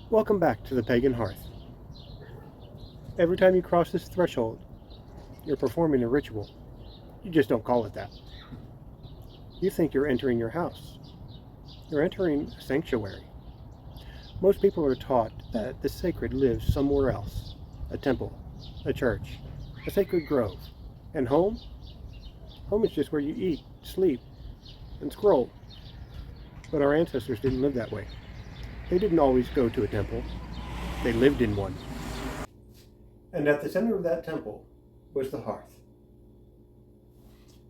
Welcome back to the pagan hearth. Every time you cross this threshold, you're performing a ritual. You just don't call it that. You think you're entering your house. You're entering a sanctuary. Most people are taught that the sacred lives somewhere else. A temple, a church, a sacred grove. And home? Home is just where you eat, sleep, and scroll. But our ancestors didn't live that way. They didn't always go to a temple. They lived in one. And at the center of that temple was the hearth.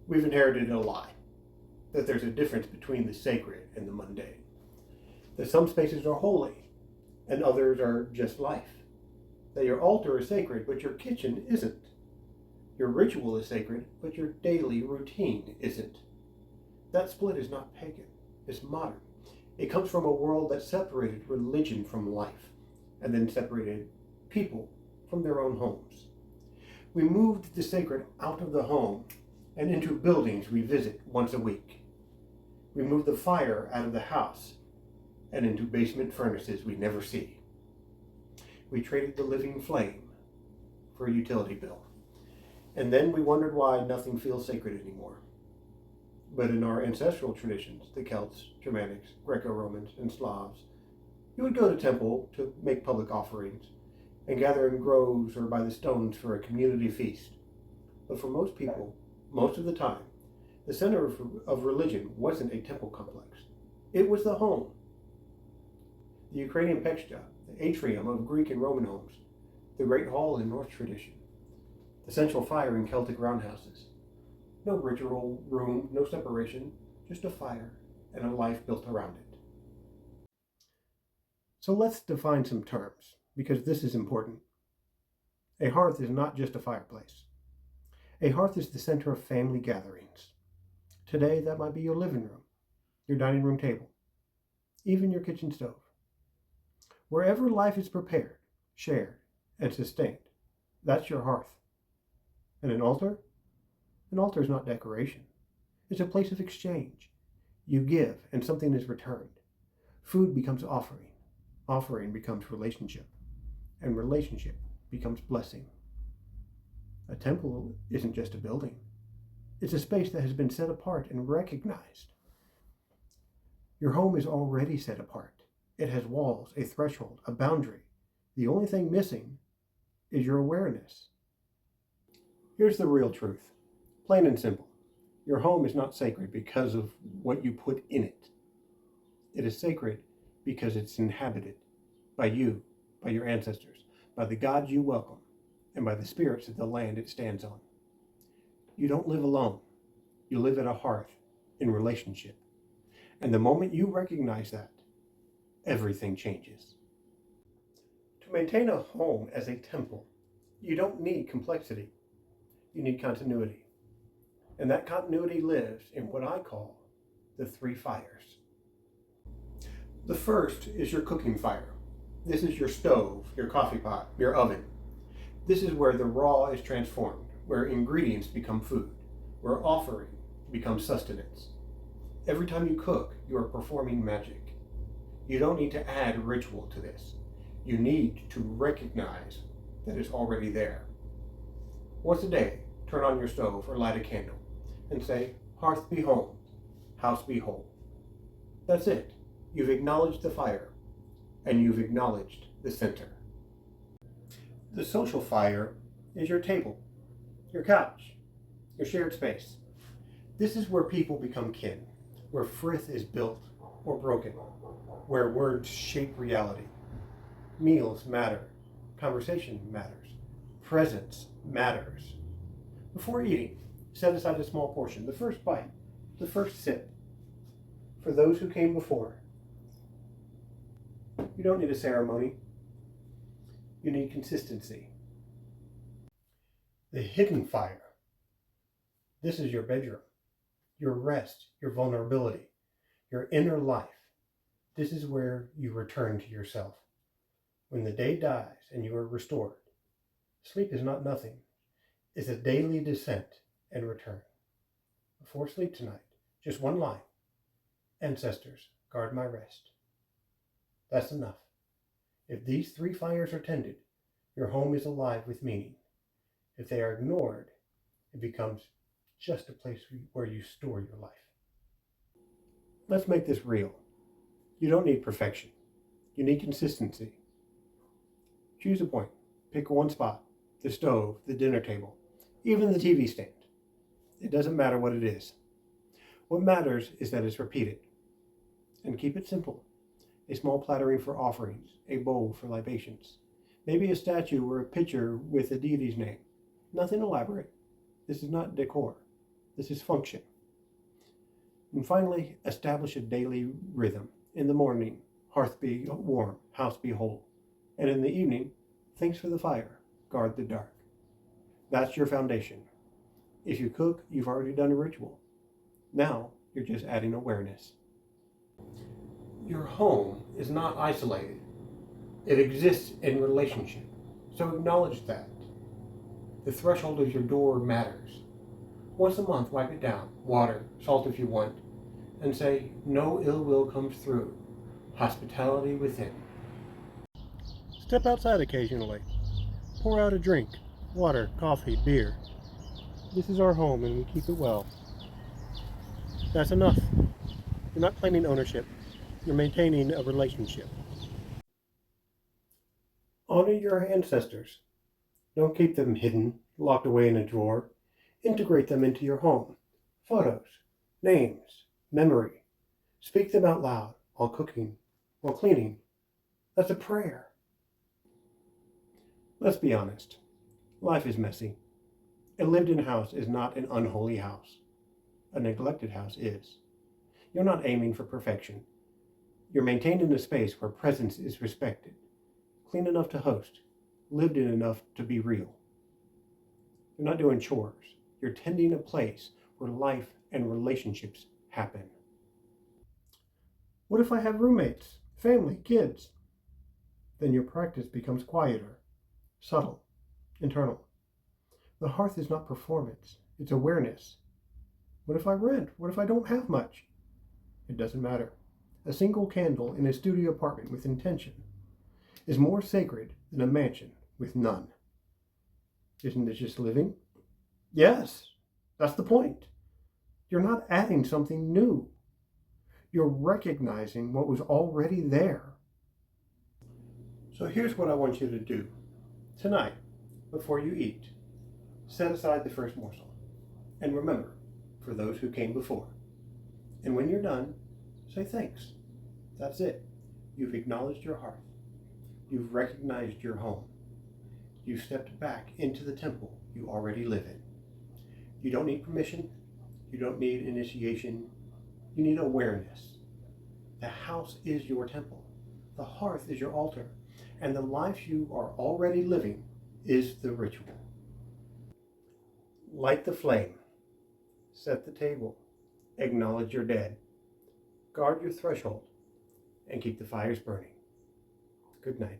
We've inherited a lie that there's a difference between the sacred and the mundane. That some spaces are holy and others are just life. That your altar is sacred, but your kitchen isn't. Your ritual is sacred, but your daily routine isn't. That split is not pagan, it's modern. It comes from a world that separated religion from life and then separated people from their own homes. We moved the sacred out of the home and into buildings we visit once a week. We moved the fire out of the house and into basement furnaces we never see. We traded the living flame for a utility bill. And then we wondered why nothing feels sacred anymore. But in our ancestral traditions, the Celts, Germanics, Greco-Romans, and Slavs, you would go to temple to make public offerings and gather in groves or by the stones for a community feast. But for most people, most of the time, the center of religion wasn't a temple complex. It was the home. The Ukrainian pechta, the atrium of Greek and Roman homes, the great hall in Norse tradition, the central fire in Celtic roundhouses. No ritual room, no separation, just a fire and a life built around it. So let's define some terms, because this is important. A hearth is not just a fireplace. A hearth is the center of family gatherings. Today, that might be your living room, your dining room table, even your kitchen stove. Wherever life is prepared, shared, and sustained, that's your hearth. And an altar? An altar is not decoration. It's a place of exchange. You give, and something is returned. Food becomes offering. Offering becomes relationship. And relationship becomes blessing. A temple isn't just a building. It's a space that has been set apart and recognized. Your home is already set apart. It has walls, a threshold, a boundary. The only thing missing is your awareness. Here's the real truth. Plain and simple. Your home is not sacred because of what you put in it. It is sacred because it's inhabited by you, by your ancestors, by the gods you welcome, and by the spirits of the land it stands on. You don't live alone. You live at a hearth in relationship. And the moment you recognize that, everything changes. To maintain a home as a temple, you don't need complexity. You need continuity. And that continuity lives in what I call the three fires. The first is your cooking fire. This is your stove, your coffee pot, your oven. This is where the raw is transformed, where ingredients become food, where offering becomes sustenance. Every time you cook, you are performing magic. You don't need to add ritual to this. You need to recognize that it's already there. Once a day, turn on your stove or light a candle and say, "Hearth be home, house be whole." That's it. You've acknowledged the fire, and you've acknowledged the center. The social fire is your table, your couch, your shared space. This is where people become kin, where frith is built or broken, where words shape reality. Meals matter, conversation matters, presence matters. Before eating, set aside a small portion, the first bite, the first sip, for those who came before. You don't need a ceremony. You need consistency. The hidden fire. This is your bedroom, your rest, your vulnerability, your inner life. This is where you return to yourself. When the day dies and you are restored, sleep is not nothing. It's a daily descent and return. Before sleep tonight, just one line. Ancestors, guard my rest. That's enough. If these 3 fires are tended, your home is alive with meaning. If they are ignored, it becomes just a place where you store your life. Let's make this real. You don't need perfection. You need consistency. Choose a point. Pick one spot. The stove, the dinner table, even the TV stand. It doesn't matter what it is. What matters is that it's repeated. And keep it simple. A small plattering for offerings, a bowl for libations, maybe a statue or a picture with a deity's name. Nothing elaborate. This is not decor. This is function. And finally, establish a daily rhythm. In the morning, hearth be warm, house be whole. And in the evening, thanks for the fire, guard the dark. That's your foundation. If you cook, you've already done a ritual. Now, you're just adding awareness. Your home is not isolated. It exists in relationship. So acknowledge that. The threshold of your door matters. Once a month, wipe it down. Water, salt if you want. And say, no ill will comes through. Hospitality within. Step outside occasionally. Pour out a drink. Water, coffee, beer. This is our home and we keep it well. That's enough. You're not claiming ownership. You're maintaining a relationship. Honor your ancestors. Don't keep them hidden, locked away in a drawer. Integrate them into your home. Photos, names, memory. Speak them out loud while cooking, while cleaning. That's a prayer. Let's be honest. Life is messy. A lived-in house is not an unholy house. A neglected house is. You're not aiming for perfection. You're maintaining a space where presence is respected, clean enough to host, lived in enough to be real. You're not doing chores. You're tending a place where life and relationships happen. What if I have roommates, family, kids? Then your practice becomes quieter, subtle, internal. The hearth is not performance, it's awareness. What if I rent? What if I don't have much? It doesn't matter. A single candle in a studio apartment with intention is more sacred than a mansion with none. Isn't it just living? Yes, that's the point. You're not adding something new. You're recognizing what was already there. So here's what I want you to do. Tonight, before you eat, set aside the first morsel. And remember, for those who came before. And when you're done, say thanks. That's it. You've acknowledged your hearth. You've recognized your home. You've stepped back into the temple you already live in. You don't need permission. You don't need initiation. You need awareness. The house is your temple. The hearth is your altar. And the life you are already living is the ritual. Light the flame. Set the table. Acknowledge your dead. Guard your threshold. And keep the fires burning. Good night.